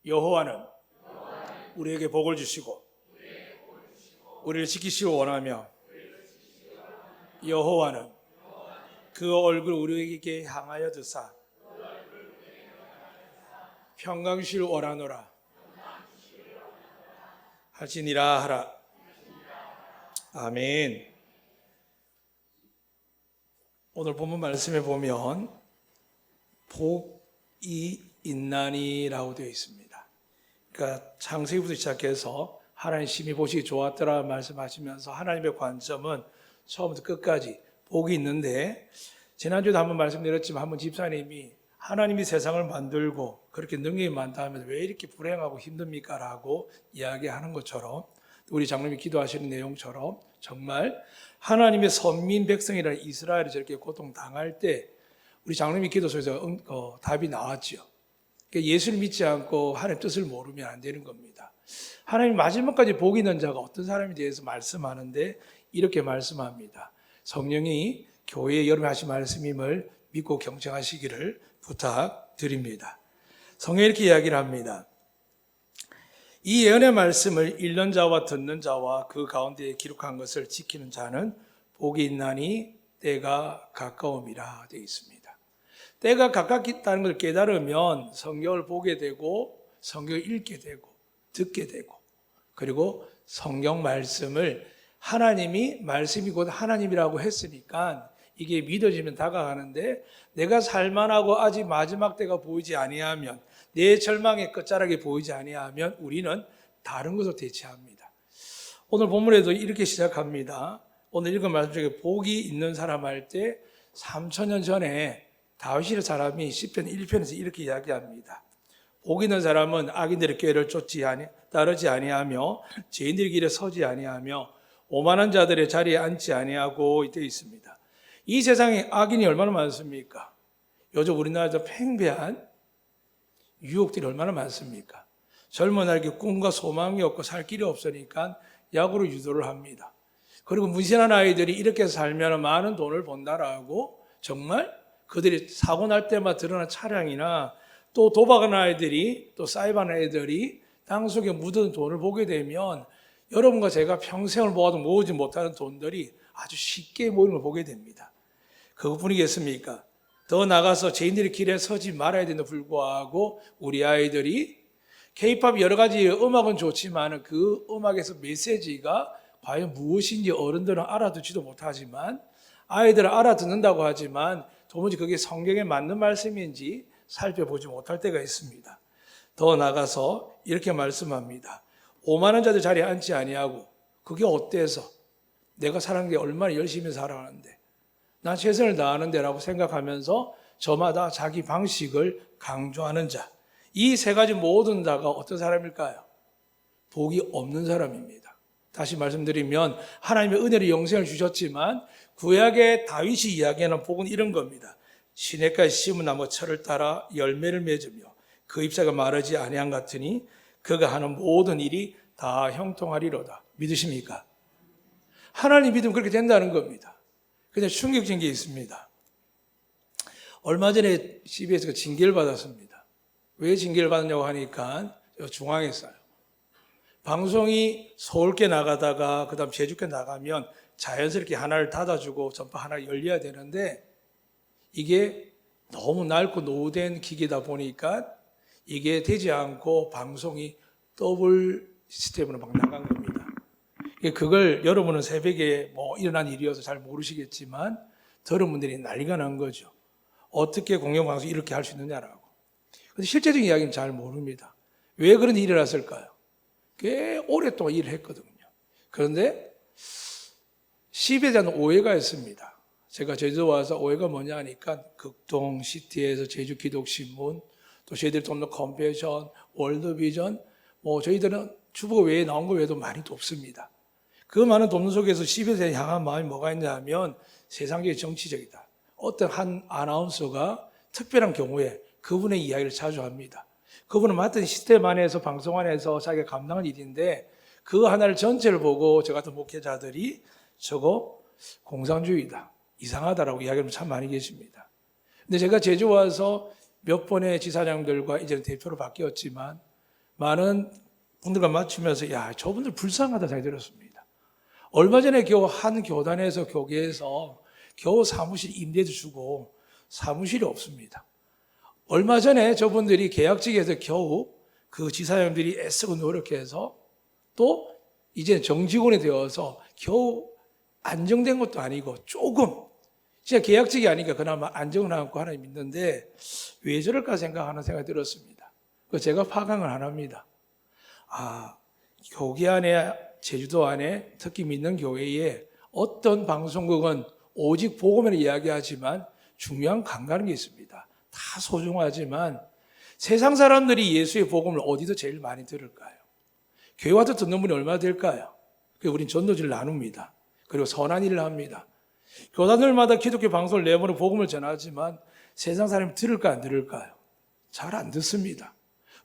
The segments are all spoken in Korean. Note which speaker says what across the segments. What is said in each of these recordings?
Speaker 1: 여호와는 우리에게 복을 주시고 우리를 지키시기 원하며 여호와는 그 얼굴 우리에게 향하여 드사 평강 주시기를 원하노라 하시니라 하라. 아멘. 오늘 본문 말씀에 보면 복이 있나니라고 되어 있습니다. 그러니까 창세기부터 시작해서 하나님 심히 보시기 좋았더라 말씀하시면서 하나님의 관점은 처음부터 끝까지 복이 있는데, 지난주에도 한번 말씀드렸지만 한번 집사님이 하나님이 세상을 만들고 그렇게 능력이 많다면 왜 이렇게 불행하고 힘듭니까? 라고 이야기하는 것처럼, 우리 장로님이 기도하시는 내용처럼 정말 하나님의 선민 백성이라는 이스라엘이 저렇게 고통당할 때 우리 장로님이 기도소에서 답이 나왔죠. 예수를 믿지 않고 하나님 뜻을 모르면 안 되는 겁니다. 하나님 마지막까지 복 있는 자가 어떤 사람에 대해서 말씀하는데 이렇게 말씀합니다. 성령이 교회에 여러분 하신 말씀임을 믿고 경청하시기를 부탁드립니다. 성경이 이렇게 이야기를 합니다. 이 예언의 말씀을 읽는 자와 듣는 자와 그 가운데 기록한 것을 지키는 자는 복이 있나니 때가 가까움이라 되어 있습니다. 때가 가깝다는 걸 깨달으면 성경을 보게 되고 성경을 읽게 되고 듣게 되고, 그리고 성경 말씀을 하나님이 말씀이 곧 하나님이라고 했으니까 이게 믿어지면 다가가는데, 내가 살만하고 아직 마지막 때가 보이지 아니하면, 내 절망의 끝자락이 보이지 아니하면 우리는 다른 것을 대체합니다. 오늘 본문에도 이렇게 시작합니다. 오늘 읽은 말씀 중에 복이 있는 사람 할 때 3,000년 전에 다윗이라는 사람이 시편 1편에서 이렇게 이야기합니다. 복 있는 사람은 악인들의 꾀를 따르지 아니하며 죄인들의 길에 서지 아니하며 오만한 자들의 자리에 앉지 아니하고 되어 있습니다. 이 세상에 악인이 얼마나 많습니까? 요즘 우리나라에서 팽배한 유혹들이 얼마나 많습니까? 젊은 날에 꿈과 소망이 없고 살 길이 없으니까 약으로 유도를 합니다. 그리고 문신한 아이들이 이렇게 살면 많은 돈을 번다라고 정말 그들이 사고 날 때마다 드러난 차량이나 또 도박하는 아이들이, 또 사이버하는 애들이 땅 속에 묻은 돈을 보게 되면 여러분과 제가 평생을 모아도 모으지 못하는 돈들이 아주 쉽게 모이는 걸 보게 됩니다. 그것뿐이겠습니까? 더 나가서 죄인들의 길에 서지 말아야 되는데 불구하고 우리 아이들이 K-팝 여러 가지 음악은 좋지만 그 음악에서 메시지가 과연 무엇인지 어른들은 알아듣지도 못하지만, 아이들은 알아듣는다고 하지만 도무지 그게 성경에 맞는 말씀인지 살펴보지 못할 때가 있습니다. 더 나가서 이렇게 말씀합니다. 오만한 자들 자리에 앉지 아니하고, 그게 어때서? 내가 사는 게 얼마나 열심히 살아가는데, 난 최선을 다하는데 라고 생각하면서 저마다 자기 방식을 강조하는 자, 이 세 가지 모든 자가 어떤 사람일까요? 복이 없는 사람입니다. 다시 말씀드리면 하나님의 은혜로 영생을 주셨지만 구약의 다윗이 이야기하는 복은 이런 겁니다. 시냇가에 심은 나무 철을 따라 열매를 맺으며 그 잎사가 마르지 아니한 같으니 그가 하는 모든 일이 다 형통하리로다. 믿으십니까? 하나님 믿으면 그렇게 된다는 겁니다. 근데 충격적인 게 있습니다. 얼마 전에 CBS가 징계를 받았습니다. 왜 징계를 받았냐고 하니까 중앙에 있어요. 방송이 서울께 나가다가 그 다음 제주께 나가면 자연스럽게 하나를 닫아주고 전파 하나 열려야 되는데, 이게 너무 낡고 노후된 기기다 보니까 이게 되지 않고 방송이 더블 시스템으로 막 나간 겁니다. 그걸 여러분은 새벽에 일어난 일이어서 잘 모르시겠지만 들은 분들이 난리가 난 거죠. 어떻게 공영방송 이렇게 할 수 있느냐라고. 근데 실제적인 이야기는 잘 모릅니다. 왜 그런 일이 일어났을까요? 꽤 오랫동안 일을 했거든요. 그런데 CBS에 대한 오해가 있습니다. 제가 제주도 와서 오해가 뭐냐 하니까 극동, 시티에서 제주 기독신문, 또 저희들 돕는 컴패션, 월드비전, 저희들은 주보 외에 나온 거 외에도 많이 돕습니다. 그 많은 돕는 속에서 CBS에 향한 마음이 뭐가 있냐면 세상적인 정치적이다. 어떤 한 아나운서가 특별한 경우에 그분의 이야기를 자주 합니다. 그분은 맡은 시스템 안에서 방송 안에서 자기가 감당한 일인데 그 하나를 전체를 보고 저 같은 목회자들이 저거 공산주의다, 이상하다라고 이야기하는 참 많이 계십니다. 근데 제가 제주 와서 몇 번의 지사장들과 이제는 대표로 바뀌었지만 많은 분들과 맞추면서 야, 저분들 불쌍하다 생각이 들었습니다. 얼마 전에 겨우 한 교단에서 교계에서 겨우 사무실 임대도 주고 사무실이 없습니다. 얼마 전에 저분들이 계약직에서 겨우 그 지사장들이 애쓰고 노력해서 또 이제 정직원이 되어서 겨우 안정된 것도 아니고 조금 진짜 계약직이 아니니까 그나마 안정을 하고 하나 믿는데 왜 저럴까 생각하는 생각이 들었습니다. 제가 파악을 안 합니다. 교계 안에 제주도 안에 특히 믿는 교회에 어떤 방송국은 오직 복음을 이야기하지만 중요한 강가는 게 있습니다. 다 소중하지만 세상 사람들이 예수의 복음을 어디서 제일 많이 들을까요? 교회 와서 듣는 분이 얼마나 될까요? 우린 전도지를 나눕니다. 그리고 선한 일을 합니다. 교단들마다 기독교 방송을 내보내 복음을 전하지만 세상 사람이 들을까 안 들을까요? 잘 안 듣습니다.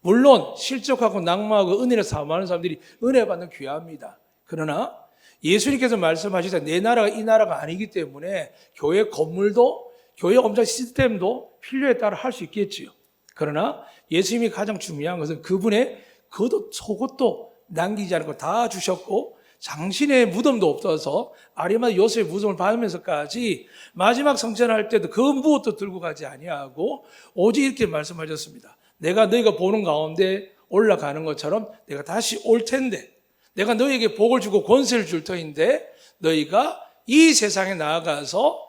Speaker 1: 물론 실족하고 낙마하고 은혜를 사모하는 사람들이 은혜 받는 귀합니다. 그러나 예수님께서 말씀하시자 내 나라가 이 나라가 아니기 때문에 교회 건물도 교회 엄청 시스템도 필요에 따라 할 수 있겠지요. 그러나 예수님이 가장 중요한 것은 그분의 겉옷 속옷도 남기지 않고 다 주셨고 장신의 무덤도 없어서 아리마다 요셉의 무덤을 받으면서까지 마지막 성전할 때도 그 무엇도 들고 가지 아니하고 오직 이렇게 말씀하셨습니다. 내가 너희가 보는 가운데 올라가는 것처럼 내가 다시 올 텐데 내가 너희에게 복을 주고 권세를 줄 터인데 너희가 이 세상에 나아가서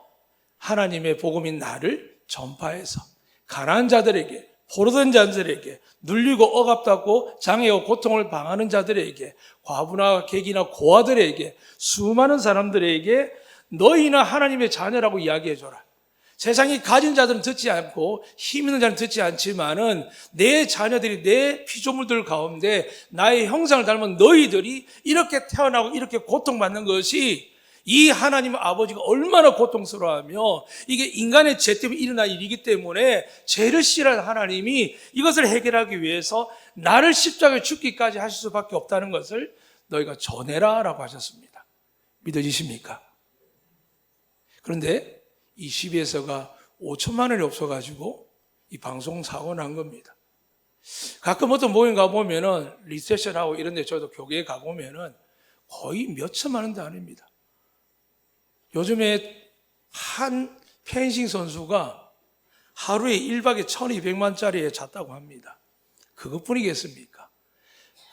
Speaker 1: 하나님의 복음인 나를 전파해서 가난한 자들에게 포로된 자들에게 눌리고 억압받고 장애와 고통을 당하는 자들에게 과부나 객이나 고아들에게 수많은 사람들에게 너희나 하나님의 자녀라고 이야기해줘라. 세상이 가진 자들은 듣지 않고 힘 있는 자는 듣지 않지만은 내 자녀들이 내 피조물들 가운데 나의 형상을 닮은 너희들이 이렇게 태어나고 이렇게 고통받는 것이 이 하나님 아버지가 얼마나 고통스러워하며 이게 인간의 죄 때문에 일어난 일이기 때문에 죄를 싫어하는 하나님이 이것을 해결하기 위해서 나를 십자가에 죽기까지 하실 수밖에 없다는 것을 너희가 전해라 라고 하셨습니다. 믿어지십니까? 그런데 이 CBS가 5천만 원이 없어가지고 이 방송 사고 난 겁니다. 가끔 어떤 모임 가보면은 리셉션하고 이런 데 저도 교계에 가보면은 거의 몇 천만 원도 아닙니다. 요즘에 한 펜싱 선수가 하루에 1박에 1200만짜리에 잤다고 합니다. 그것뿐이겠습니까?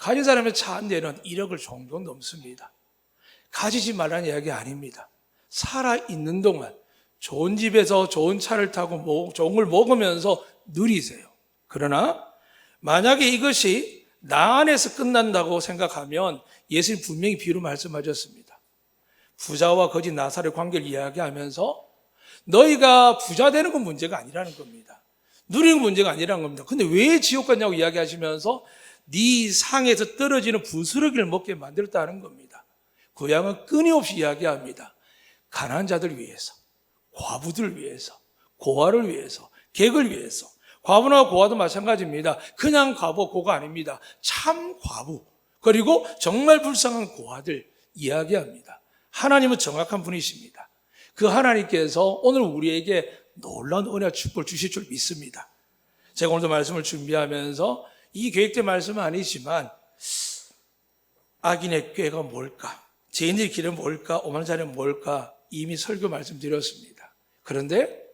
Speaker 1: 가진 사람의 차 한 대는 1억을 종종 넘습니다. 가지지 말라는 이야기 아닙니다. 살아있는 동안 좋은 집에서 좋은 차를 타고 좋은 걸 먹으면서 누리세요. 그러나 만약에 이것이 나 안에서 끝난다고 생각하면 예수님 분명히 비유로 말씀하셨습니다. 부자와 거지 나사렛 관계를 이야기하면서 너희가 부자 되는 건 문제가 아니라는 겁니다. 누리는 건 문제가 아니라는 겁니다. 근데 왜 지옥 갔냐고 이야기하시면서 네 상에서 떨어지는 부스러기를 먹게 만들었다는 겁니다. 그 양은 끊임없이 이야기합니다. 가난한 자들 위해서, 과부들 위해서, 고아를 위해서, 객을 위해서. 과부나 고아도 마찬가지입니다. 그냥 과부, 고가 아닙니다. 참 과부, 그리고 정말 불쌍한 고아들 이야기합니다. 하나님은 정확한 분이십니다. 그 하나님께서 오늘 우리에게 놀라운 은혜와 축복을 주실 줄 믿습니다. 제가 오늘도 말씀을 준비하면서 이 계획된 말씀은 아니지만 악인의 꾀가 뭘까? 죄인들의 길은 뭘까? 오만한 자는 뭘까? 이미 설교 말씀드렸습니다. 그런데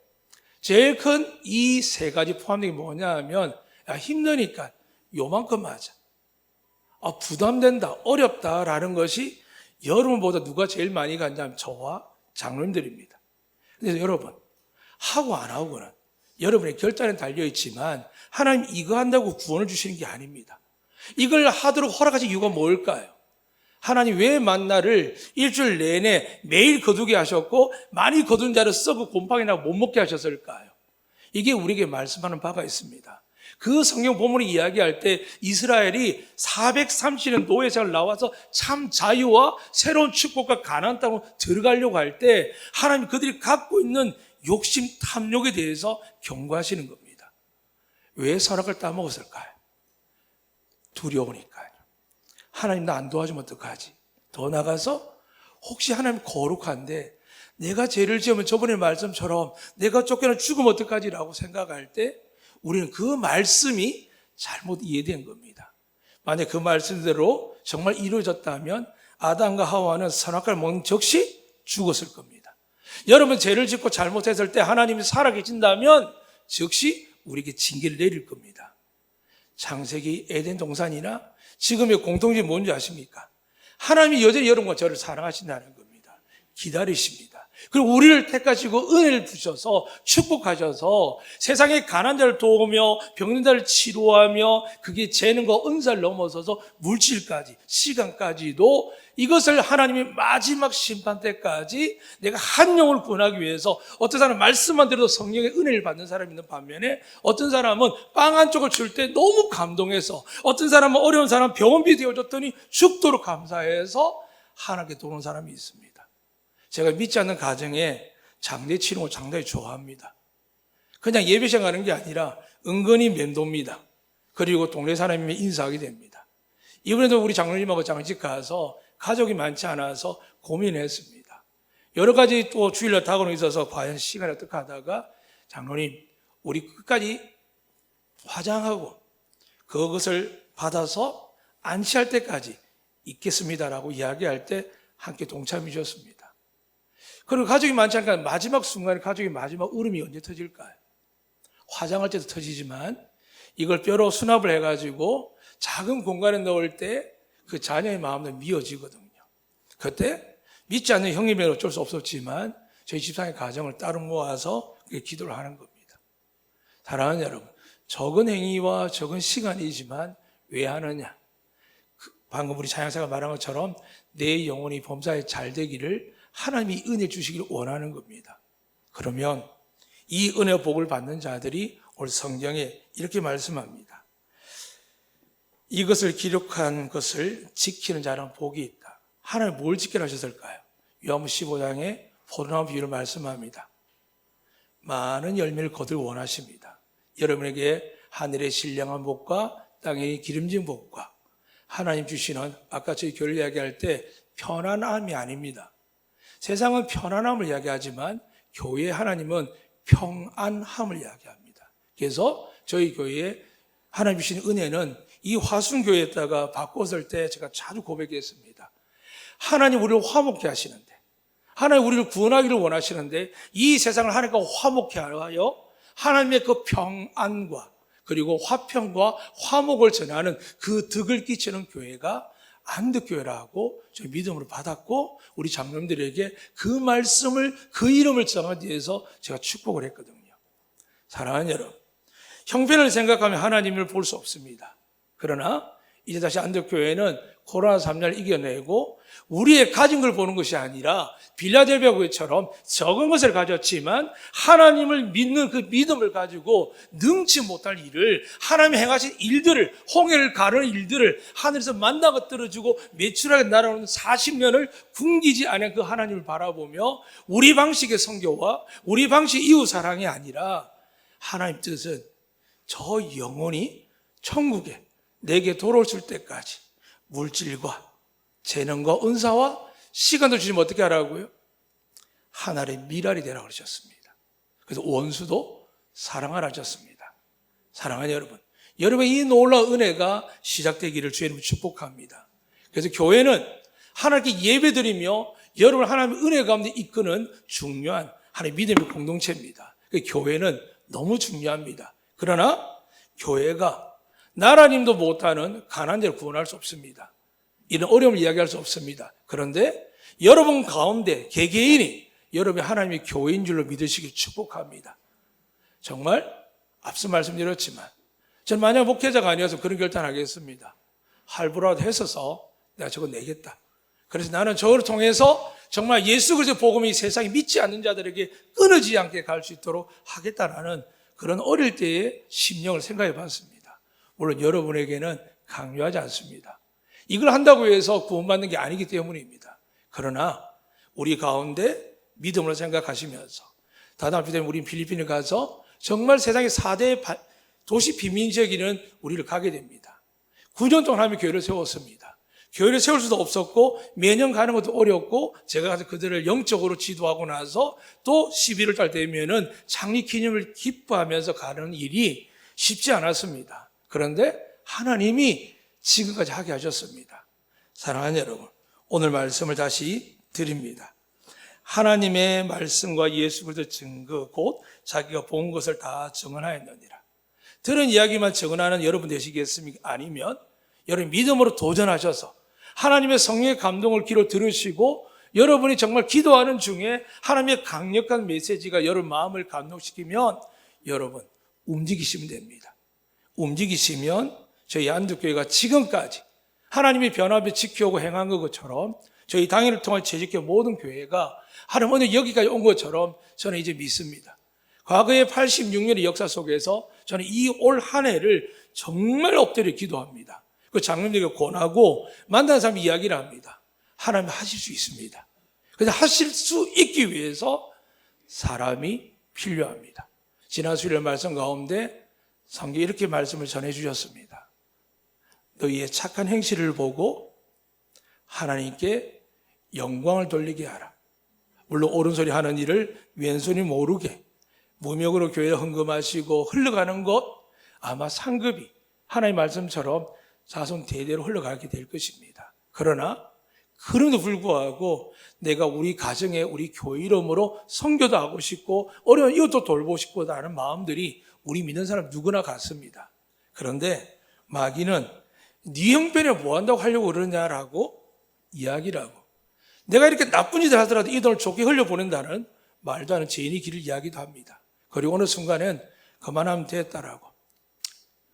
Speaker 1: 제일 큰 이 세 가지 포함된 게 뭐냐 하면 힘드니까 요만큼 하자. 부담된다, 어렵다라는 것이 여러분보다 누가 제일 많이 갔냐면 저와 장로님들입니다. 그래서 여러분, 하고 안 하고는 여러분의 결단에 달려있지만 하나님 이거 한다고 구원을 주시는 게 아닙니다. 이걸 하도록 허락하신 이유가 뭘까요? 하나님 왜 만나를 일주일 내내 매일 거두게 하셨고 많이 거둔 자를 썩고 곰팡이 나고 못 먹게 하셨을까요? 이게 우리에게 말씀하는 바가 있습니다. 그 성경 본문이 이야기할 때 이스라엘이 430년 노예생활을 나와서 참 자유와 새로운 축복과 가나안 땅으로 들어가려고 할 때 하나님 그들이 갖고 있는 욕심, 탐욕에 대해서 경고하시는 겁니다. 왜 선악을 따먹었을까요? 두려우니까요. 하나님 나 안 도와주면 어떡하지? 더 나가서 혹시 하나님 거룩한데 내가 죄를 지으면 저번에 말씀처럼 내가 쫓겨나 죽으면 어떡하지라고 생각할 때 우리는 그 말씀이 잘못 이해된 겁니다. 만약 그 말씀대로 정말 이루어졌다면 아담과 하와는 선악과를 먹는 즉시 죽었을 겁니다. 여러분 죄를 짓고 잘못했을 때 하나님이 살아계신다면 즉시 우리에게 징계를 내릴 겁니다. 창세기 에덴 동산이나 지금의 공통점이 뭔지 아십니까? 하나님이 여전히 여러분과 저를 사랑하신다는 겁니다. 기다리십니다. 그리고 우리를 택하시고 은혜를 주셔서 축복하셔서 세상의 가난한 자를 도우며 병든 자를 치료하며 그게 재능과 은사를 넘어서서 물질까지 시간까지도 이것을 하나님이 마지막 심판 때까지 내가 한 영을 구원하기 위해서 어떤 사람은 말씀만 들어도 성령의 은혜를 받는 사람이 있는 반면에 어떤 사람은 빵 한 쪽을 줄 때 너무 감동해서 어떤 사람은 어려운 사람 병원비 되어줬더니 죽도록 감사해서 하나님께 도는 사람이 있습니다. 제가 믿지 않는 가정에 장례 치는 걸 상당히 좋아합니다. 그냥 예배 시간 가는 게 아니라 은근히 면도입니다. 그리고 동네 사람이면 인사하게 됩니다. 이번에도 우리 장로님하고 장례식 가서 가족이 많지 않아서 고민했습니다. 여러 가지 또 주일날 다가오는 있어서 과연 시간을 어떻게 하다가 장로님 우리 끝까지 화장하고 그것을 받아서 안치할 때까지 있겠습니다라고 이야기할 때 함께 동참해 주셨습니다. 그리고 가족이 많지 않으니까 마지막 순간에 가족의 마지막 울음이 언제 터질까요? 화장할 때도 터지지만 이걸 뼈로 수납을 해가지고 작은 공간에 넣을 때 그 자녀의 마음도 미어지거든요. 그때 믿지 않는 형님은 어쩔 수 없었지만 저희 집사의 가정을 따로 모아서 기도를 하는 겁니다. 사랑하는 여러분, 적은 행위와 적은 시간이지만 왜 하느냐? 방금 우리 자양사가 말한 것처럼 내 영혼이 범사에 잘 되기를 하나님이 은혜 주시기를 원하는 겁니다. 그러면 이 은혜 복을 받는 자들이 오늘 성경에 이렇게 말씀합니다. 이것을 기록한 것을 지키는 자는 복이 있다. 하나님 뭘 지키라 하셨을까요? 요한복음 15장에 포도나무 비유를 말씀합니다. 많은 열매를 거둘 원하십니다. 여러분에게 하늘의 신령한 복과 땅의 기름진 복과 하나님 주시는 아까 저희 교회를 이야기할 때 편안함이 아닙니다. 세상은 편안함을 이야기하지만 교회 하나님은 평안함을 이야기합니다. 그래서 저희 교회에 하나님 주신 은혜는 이 화순교회에다가 바꿨을 때 제가 자주 고백했습니다. 하나님 우리를 화목케 하시는데 하나님 우리를 구원하기를 원하시는데 이 세상을 하나님과 화목케 하여 하나님의 그 평안과 그리고 화평과 화목을 전하는 그 덕을 끼치는 교회가 안덕교회라고 저희 믿음으로 받았고 우리 장로님들에게 그 말씀을 그 이름을 정하기 위해서 제가 축복을 했거든요. 사랑하는 여러분, 형편을 생각하면 하나님을 볼 수 없습니다. 그러나 이제 다시 안덕교회는 코로나 3년을 이겨내고 우리의 가진 걸 보는 것이 아니라 빌라델비아 교회처럼 적은 것을 가졌지만 하나님을 믿는 그 믿음을 가지고 능치 못할 일을 하나님이 행하신 일들을 홍해를 가르는 일들을 하늘에서 만나가 떨어지고 매출하게 날아오는 40년을 굶기지 않은 그 하나님을 바라보며 우리 방식의 선교와 우리 방식의 이웃 사랑이 아니라 하나님 뜻은 저 영혼이 천국에 내게 돌아올 때까지 물질과 재능과 은사와 시간도 주시면 어떻게 하라고요? 하늘의 미랄이 되라고 그러셨습니다. 그래서 원수도 사랑하라 하셨습니다. 사랑하는 여러분, 여러분의 이 놀라운 은혜가 시작되기를 주님 축복합니다. 그래서 교회는 하나님께 예배드리며 여러분을 하나님의 은혜 가운데 이끄는 중요한 하나님의 믿음의 공동체입니다. 교회는 너무 중요합니다. 그러나 교회가 나라님도 못하는 가난한 자를 구원할 수 없습니다. 이런 어려움을 이야기할 수 없습니다. 그런데 여러분 가운데 개개인이 여러분이 하나님의 교회인 줄로 믿으시길 축복합니다. 정말 앞서 말씀드렸지만 저는 만약 목회자가 아니어서 그런 결단하겠습니다. 할부라도 했어서 내가 저거 내겠다. 그래서 나는 저를 통해서 정말 예수 그리스도의 복음이 세상에 믿지 않는 자들에게 끊어지지 않게 갈 수 있도록 하겠다라는 그런 어릴 때의 심령을 생각해 봤습니다. 물론 여러분에게는 강요하지 않습니다. 이걸 한다고 해서 구원받는 게 아니기 때문입니다. 그러나 우리 가운데 믿음으로 생각하시면서 다다음 때문에 우리 필리핀에 가서 정말 세상의 4대 도시 빈민지역에는 우리를 가게 됩니다. 9년 동안 하나님이 교회를 세웠습니다. 교회를 세울 수도 없었고 매년 가는 것도 어렵고 제가 가서 그들을 영적으로 지도하고 나서 또 11월 달 되면은 창립 기념을 기뻐하면서 가는 일이 쉽지 않았습니다. 그런데 하나님이 지금까지 하게 하셨습니다. 사랑하는 여러분, 오늘 말씀을 다시 드립니다. 하나님의 말씀과 예수 그리스도의 증거 곧 자기가 본 것을 다 증언하였느니라. 들은 이야기만 증언하는 여러분 되시겠습니까? 아니면 여러분 믿음으로 도전하셔서 하나님의 성령의 감동을 귀로 들으시고 여러분이 정말 기도하는 중에 하나님의 강력한 메시지가 여러분 마음을 감동시키면 여러분 움직이시면 됩니다. 움직이시면 저희 안두교회가 지금까지 하나님의 변화를 지켜오고 행한 것처럼 저희 당회를 통해 재직교 모든 교회가 하나님 오늘 여기까지 온 것처럼 저는 이제 믿습니다. 과거의 86년의 역사 속에서 저는 이 올 한 해를 정말 엎드려 기도합니다. 그 장로님에게 권하고 만나는 사람 이야기를 합니다. 하나님 하실 수 있습니다. 그래서 하실 수 있기 위해서 사람이 필요합니다. 지난 수요일 말씀 가운데 성경에 이렇게 말씀을 전해주셨습니다. 너희의 착한 행실을 보고 하나님께 영광을 돌리게 하라. 물론 옳은소리 하는 일을 왼손이 모르게 무명으로 교회를 헌금하시고 흘러가는 것 아마 상급이 하나님의 말씀처럼 자손 대대로 흘러가게 될 것입니다. 그러나 그럼에도 불구하고 내가 우리 가정에 우리 교회 이름으로 선교도 하고 싶고 어려운 이웃도 돌보고 싶고 하는 마음들이 우리 믿는 사람 누구나 같습니다. 그런데 마귀는 네 형편에 뭐 한다고 하려고 그러냐라고 이야기를 하고 내가 이렇게 나쁜 짓을 하더라도 이 돈을 좋게 흘려보낸다는 말도 안 되는 죄인의 길을 이야기도 합니다. 그리고 어느 순간엔 그만하면 됐다라고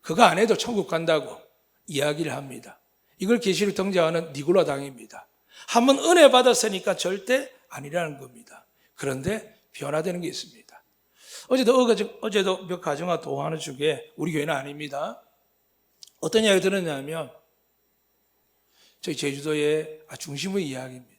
Speaker 1: 그거 안 해도 천국 간다고 이야기를 합니다. 이걸 계시를 등장하는 니고라 당입니다. 한번 은혜 받았으니까 절대 아니라는 겁니다. 그런데 변화되는 게 있습니다. 어제도 몇 가정과 도와하는 중에 우리 교회는 아닙니다. 어떤 이야기 들었냐면 저희 제주도의 중심의 이야기입니다.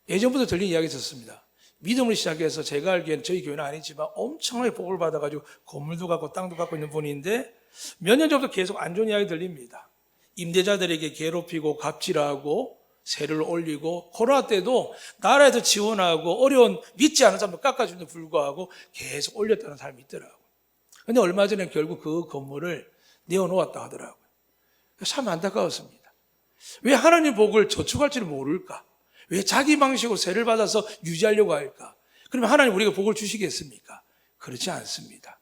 Speaker 1: 예전부터 들린 이야기 있었습니다. 믿음을 시작해서 제가 알기에는 저희 교회는 아니지만 엄청나게 복을 받아가지고 건물도 갖고 땅도 갖고 있는 분인데 몇 년 전부터 계속 안 좋은 이야기 들립니다. 임대자들에게 괴롭히고 갑질하고 세를 올리고 코로나 때도 나라에서 지원하고 어려운 믿지 않은 사람들 깎아주는데 불구하고 계속 올렸다는 사람이 있더라고요. 그런데 얼마 전에 결국 그 건물을 내어놓았다 하더라고요. 참 안타까웠습니다. 왜 하나님 복을 저축할 줄 모를까? 왜 자기 방식으로 세를 받아서 유지하려고 할까? 그러면 하나님 우리가 복을 주시겠습니까? 그렇지 않습니다.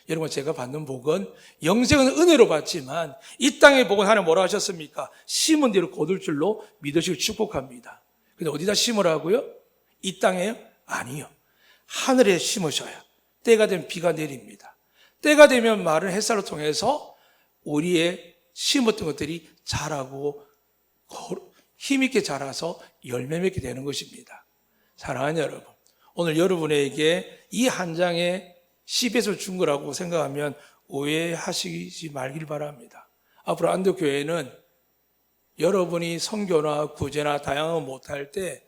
Speaker 1: 여러분 제가 받는 복은 영생은 은혜로 받지만 이 땅의 복은 하나님 뭐라 하셨습니까? 심은 대로 거둘 줄로 믿으시고 축복합니다. 근데 어디다 심으라고요? 이 땅에요? 아니요. 하늘에 심으셔야 때가 되면 비가 내립니다. 때가 되면 마른 햇살을 통해서 우리의 심었던 것들이 자라고 힘있게 자라서 열매 맺게 되는 것입니다. 사랑하는 여러분, 오늘 여러분에게 이 한 장의 10에서 준 거라고 생각하면 오해하시지 말길 바랍니다. 앞으로 안도교회는 여러분이 선교나 구제나 다양한 거 못할 때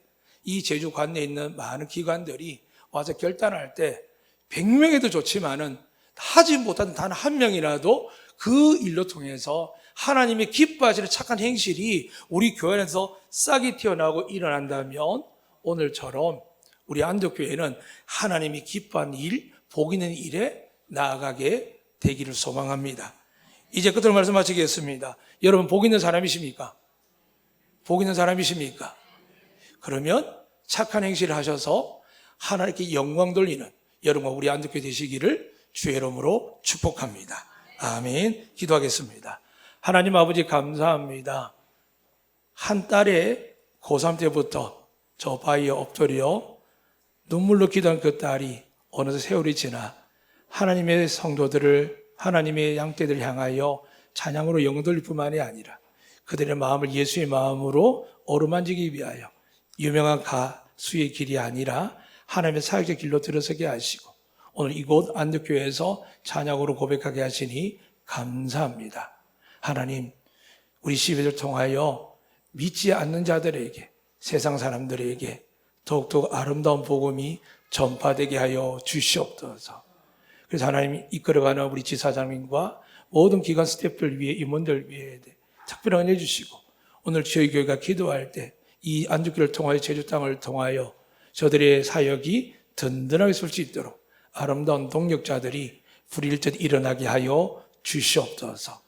Speaker 1: 이 제주 관내에 있는 많은 기관들이 와서 결단할 때 100명에도 좋지만은 하지 못한 단 한 명이라도 그 일로 통해서 하나님이 기뻐하시는 착한 행실이 우리 교회 안에서 싹이 튀어나오고 일어난다면 오늘처럼 우리 안도교회는 하나님이 기뻐하는 일, 복 있는 일에 나아가게 되기를 소망합니다. 이제 끝으로 말씀 마치겠습니다. 여러분 복 있는 사람이십니까? 복 있는 사람이십니까? 그러면 착한 행실을 하셔서 하나님께 영광 돌리는 여러분과 우리 안도교회 되시기를 주의 이름으로 축복합니다. 아멘. 기도하겠습니다. 하나님 아버지 감사합니다. 한 딸의 고3 때부터 저 바위에 엎드려 눈물로 기도한 그 딸이 어느새 세월이 지나 하나님의 성도들을 하나님의 양떼들을 향하여 찬양으로 영광 돌릴 뿐만이 아니라 그들의 마음을 예수의 마음으로 어루만지기 위하여 유명한 가수의 길이 아니라 하나님의 사역의 길로 들어서게 하시고 오늘 이곳 안덕교회에서 찬양으로 고백하게 하시니 감사합니다. 하나님, 우리 시베를 통하여 믿지 않는 자들에게, 세상 사람들에게 더욱더 아름다운 복음이 전파되게 하여 주시옵소서. 그래서 하나님 이끌어가는 우리 지사장님과 모든 기관 스태프들 위해 임원들 위해 특별한 은혜 주시고 오늘 저희 교회가 기도할 때 이 안주교를 통하여 제주 땅을 통하여 저들의 사역이 든든하게 설 수 있도록 아름다운 동력자들이 불일듯 일어나게 하여 주시옵소서.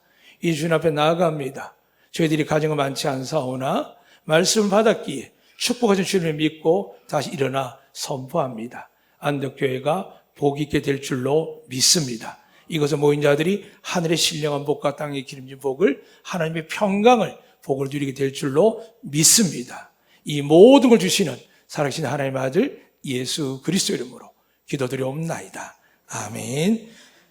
Speaker 1: 이 주님 앞에 나아갑니다. 저희들이 가정은 많지 않사오나 말씀을 받았기에 축복하신 주님을 믿고 다시 일어나 선포합니다. 안덕교회가 복 있게 될 줄로 믿습니다. 이것은 모인 자들이 하늘의 신령한 복과 땅의 기름진 복을, 하나님의 평강을, 복을 누리게 될 줄로 믿습니다. 이 모든 걸 주시는 살아계신 하나님의 아들 예수 그리스도 이름으로 기도드리옵나이다. 아멘.